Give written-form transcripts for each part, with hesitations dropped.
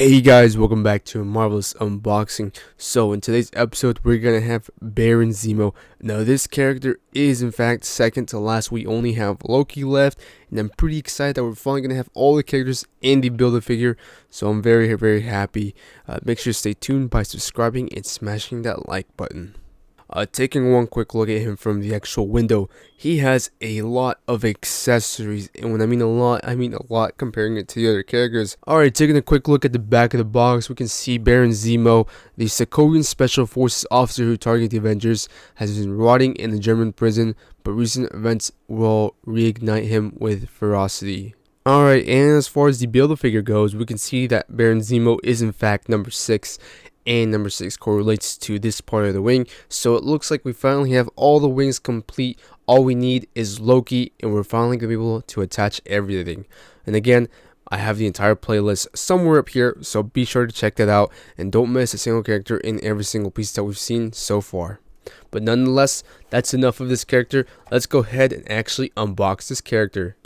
Hey guys, welcome back to a marvelous unboxing. So in today's episode, we're gonna have Baron Zemo. Now this character is in fact second to last. We only have Loki left, and I'm pretty excited that we're finally gonna have all the characters in the Build-A-Figure. So I'm very happy. Make sure to stay tuned by subscribing and smashing that like button. Taking one quick look at him from the actual window, he has a lot of accessories, and when I mean a lot comparing it to the other characters. Alright, taking a quick look at the back of the box, we can see Baron Zemo, the Sokovian Special Forces officer who targeted the Avengers, has been rotting in a German prison, but recent events will reignite him with ferocity. Alright, and as far as the Build-A-Figure goes, we can see that Baron Zemo is in fact number 6. And number 6 correlates to this part of the wing, so it looks like we finally have all the wings complete. All we need is Loki, and we're finally gonna be able to attach everything. And again, I have the entire playlist somewhere up here, so be sure to check that out and don't miss a single character in every single piece that we've seen so far. But nonetheless, that's enough of this character. Let's go ahead and actually unbox this character.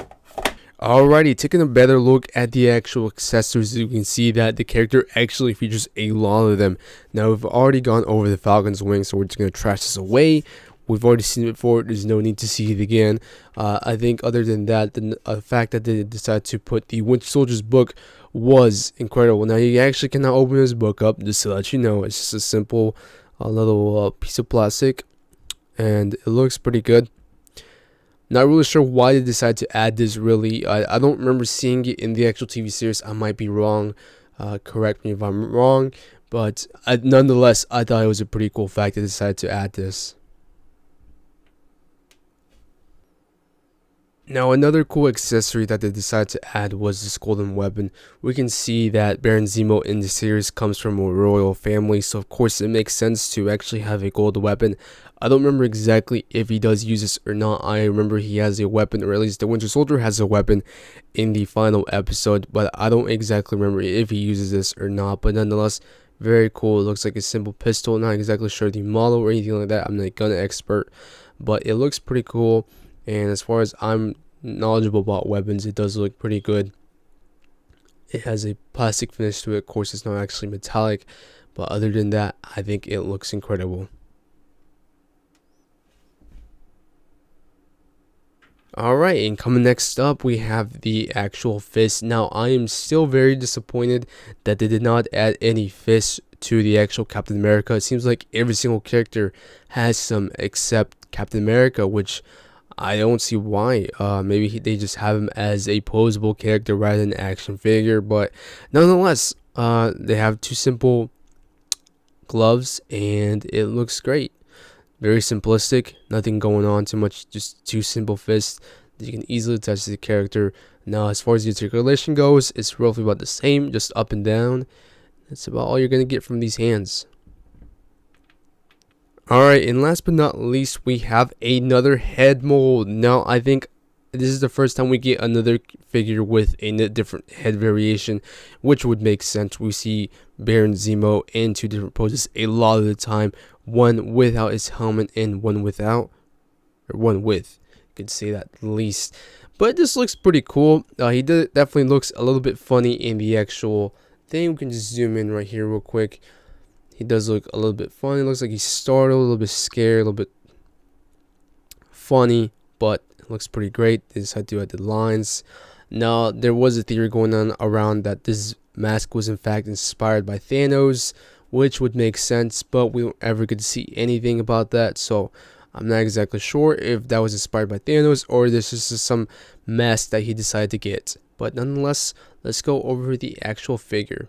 Alrighty, taking a better look at the actual accessories, you can see that the character actually features a lot of them. Now, we've already gone over the Falcon's wing, so we're just going to trash this away. We've already seen it before, there's no need to see it again. I think other than that, the fact that they decided to put the Winter Soldier's book was incredible. Now, you actually cannot open this book up, just to let you know. It's just a simple little piece of plastic, and it looks pretty good. Not really sure why they decided to add this, really. I don't remember seeing it in the actual TV series. I might be wrong. Correct me if I'm wrong. But nonetheless, I thought it was a pretty cool fact they decided to add this. Now, another cool accessory that they decided to add was this golden weapon. We can see that Baron Zemo in the series comes from a royal family, so of course it makes sense to actually have a gold weapon. I don't remember exactly if he does use this or not. I remember he has a weapon, or at least the Winter Soldier has a weapon in the final episode, but I don't exactly remember if he uses this or not. But nonetheless, very cool. It looks like a simple pistol. Not exactly sure the model or anything like that. I'm not a gun expert, but it looks pretty cool. And as far as I'm knowledgeable about weapons, it does look pretty good. It has a plastic finish to it. Of course, it's not actually metallic, but other than that, I think it looks incredible. Alright, and coming next up, we have the actual fist. Now, I am still very disappointed that they did not add any fists to the actual Captain America. It seems like every single character has some except Captain America, which I don't see why. Maybe they just have him as a posable character rather than an action figure. But nonetheless, they have two simple gloves, and it looks great. Very simplistic, nothing going on too much, just two simple fists that you can easily attach to the character. Now, as far as the articulation goes, it's roughly about the same, just up and down. That's about all you're going to get from these hands. Alright, and last but not least, we have another head mold. Now, I think this is the first time we get another figure with a different head variation, which would make sense. We see Baron Zemo in two different poses a lot of the time. One without his helmet and one without. Or one with. You could say that at least. But this looks pretty cool. He definitely looks a little bit funny in the actual thing. We can just zoom in right here real quick. He does look a little bit funny. It looks like he's startled, a little bit scared, a little bit funny, but it looks pretty great. They decided to add the lines. Now, there was a theory going on around that this mask was in fact inspired by Thanos, which would make sense, but we don't ever get to see anything about that, so I'm not exactly sure if that was inspired by Thanos or this is just some mask that he decided to get. But nonetheless, let's go over the actual figure.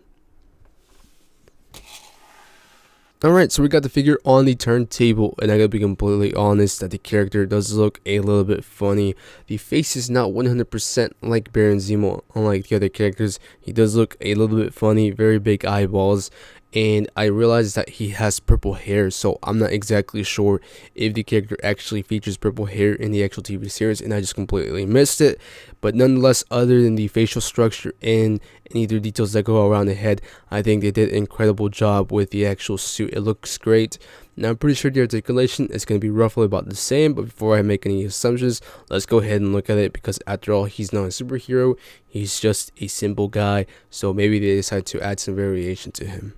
Alright, so we got the figure on the turntable, and I gotta be completely honest that the character does look a little bit funny. The face is not 100% like Baron Zemo, unlike the other characters. He does look a little bit funny, very big eyeballs, and I realized that he has purple hair, so I'm not exactly sure if the character actually features purple hair in the actual TV series, and I just completely missed it. But nonetheless, other than the facial structure and any other details that go around the head, I think they did an incredible job with the actual suit. It looks great. Now I'm pretty sure the articulation is going to be roughly about the same, but before I make any assumptions, let's go ahead and look at it, because after all, he's not a superhero, he's just a simple guy, so maybe they decide to add some variation to him.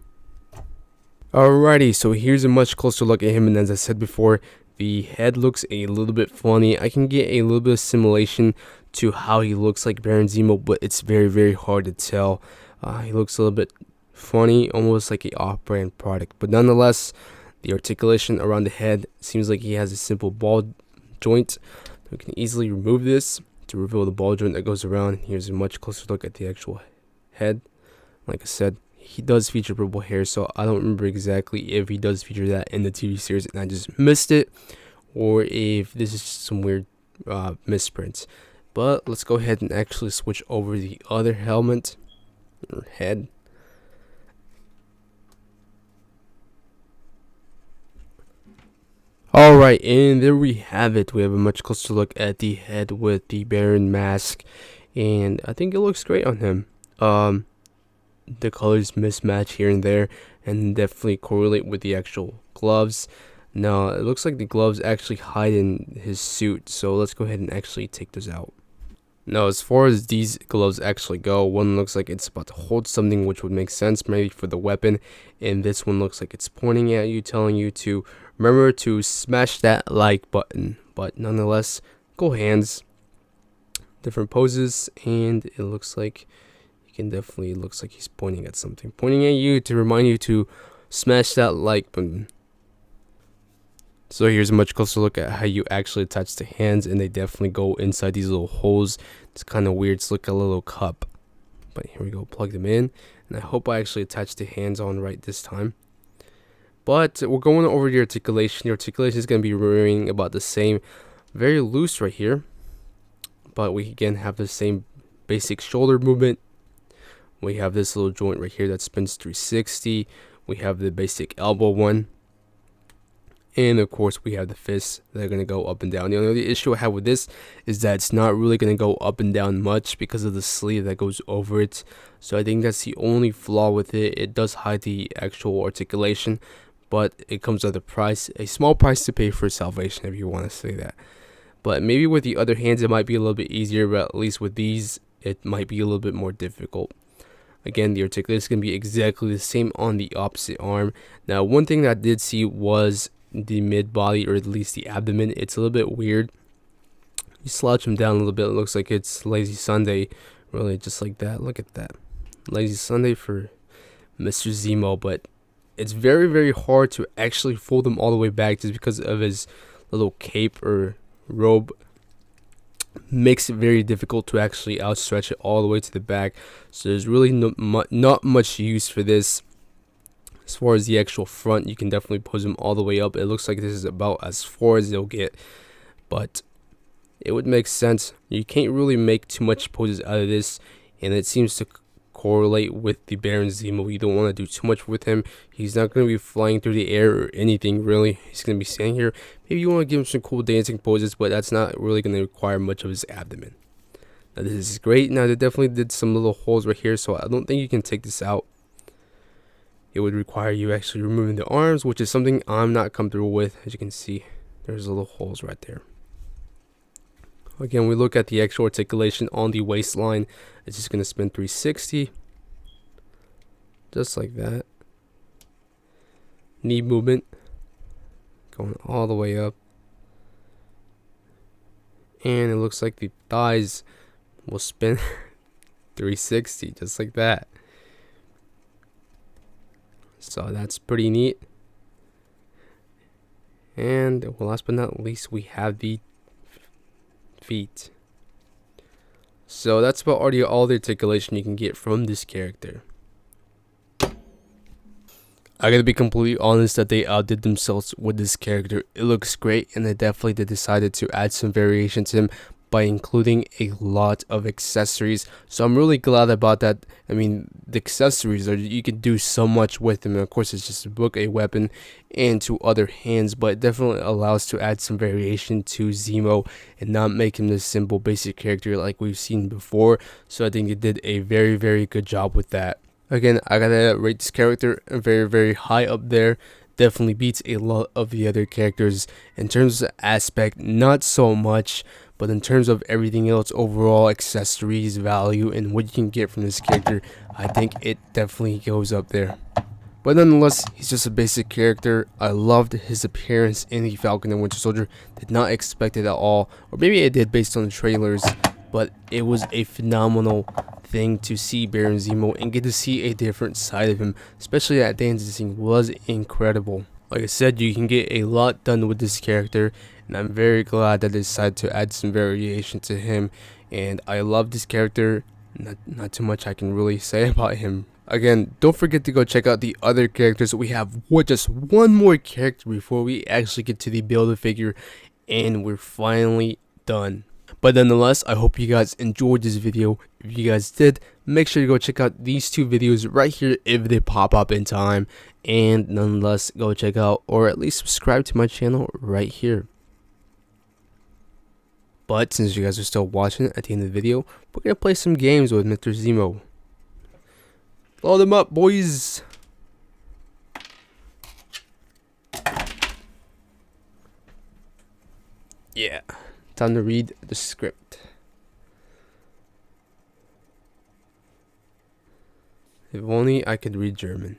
Alrighty, so here's a much closer look at him, and as I said before, the head looks a little bit funny. I can get a little bit of simulation to how he looks like Baron Zemo, but it's very hard to tell. He looks a little bit funny, almost like a off-brand product, but nonetheless, the articulation around the head seems like he has a simple ball joint. We can easily remove this to reveal the ball joint that goes around. Here's a much closer look at the actual head. Like I said, he does feature purple hair, so I don't remember exactly if he does feature that in the TV series and I just missed it, or if this is just some weird misprints. But let's go ahead and actually switch over the other helmet or head. Alright, and there we have it. We have a much closer look at the head with the Baron mask, and I think it looks great on him. The colors mismatch here and there and definitely correlate with the actual gloves. Now it looks like the gloves actually hide in his suit, so let's go ahead and actually take those out. Now as far as these gloves actually go, one looks like it's about to hold something, which would make sense maybe for the weapon, and this one looks like it's pointing at you, telling you to remember to smash that like button. But nonetheless, go hands, different poses, and it looks like definitely looks like he's pointing at something, pointing at you to remind you to smash that like button. So here's a much closer look at how you actually attach the hands, and they definitely go inside these little holes. It's kind of weird. It's like a little cup, but here we go, plug them in, and I hope I actually attach the hands on right this time. But we're going over the articulation. The articulation is going to be remaining about the same, very loose right here, but we again have the same basic shoulder movement. We have this little joint right here that spins 360. We have the basic elbow one. And of course, we have the fists that are going to go up and down. The only issue I have with this is that it's not really going to go up and down much because of the sleeve that goes over it. So I think that's the only flaw with it. It does hide the actual articulation, but it comes at a price, a small price to pay for salvation, if you want to say that. But maybe with the other hands, it might be a little bit easier, but at least with these, it might be a little bit more difficult. Again, the articulation is going to be exactly the same on the opposite arm. Now, one thing that I did see was the mid body, or at least the abdomen. It's a little bit weird. You slouch him down a little bit, it looks like it's Lazy Sunday, really, just like that. Look at that, Lazy Sunday for Mr. Zemo. But it's very hard to actually fold him all the way back, just because of his little cape or robe. Makes it very difficult to actually outstretch it all the way to the back. So there's really not much use for this. As far as the actual front, you can definitely pose them all the way up. It looks like this is about as far as they'll get, but it would make sense. You can't really make too much poses out of this, and it seems to correlate with the Baron Zemo. You don't want to do too much with him. He's not going to be flying through the air or anything, really. He's going to be standing here. Maybe you want to give him some cool dancing poses, but that's not really going to require much of his abdomen. Now this is great. Now they definitely did some little holes right here, so I don't think you can take this out. It would require you actually removing the arms, which is something I'm not comfortable with. As you can see, there's little holes right there. Again, we look at the actual articulation on the waistline. It's just going to spin 360. Just like that. Knee movement. Going all the way up. And it looks like the thighs will spin 360. Just like that. So that's pretty neat. And well, last but not least, we have the feet. So that's about all the articulation you can get from this character. I gotta be completely honest that they outdid themselves with this character. It looks great, and they definitely decided to add some variation to him. by including a lot of accessories. So I'm really glad about that. I mean, the accessories are, you can do so much with them. And of course, it's just a book, a weapon, and to other hands, but it definitely allows to add some variation to Zemo and not make him this simple basic character like we've seen before. So I think it did a very good job with that. Again, I gotta rate this character very high up there. Definitely beats a lot of the other characters. In terms of aspect, not so much, but in terms of everything else, overall accessories, value, and what you can get from this character, I think it definitely goes up there. But nonetheless, he's just a basic character. I loved his appearance in the Falcon and Winter Soldier. Did not expect it at all, or maybe I did based on the trailers, but it was a phenomenal thing to see Baron Zemo and get to see a different side of him, especially that dancing was incredible. Like I said, you can get a lot done with this character, and I'm very glad that they decided to add some variation to him, and I love this character. Not too much I can really say about him. Again, don't forget to go check out the other characters. We have just one more character before we actually get to the Build-A-Figure, and we're finally done. But nonetheless, I hope you guys enjoyed this video. If you guys did, make sure to go check out these two videos right here if they pop up in time. And nonetheless, go check out, or at least subscribe to my channel right here. But since you guys are still watching at the end of the video, we're going to play some games with Mr. Zemo. Load them up, boys! Yeah. Time to read the script. If only I could read German.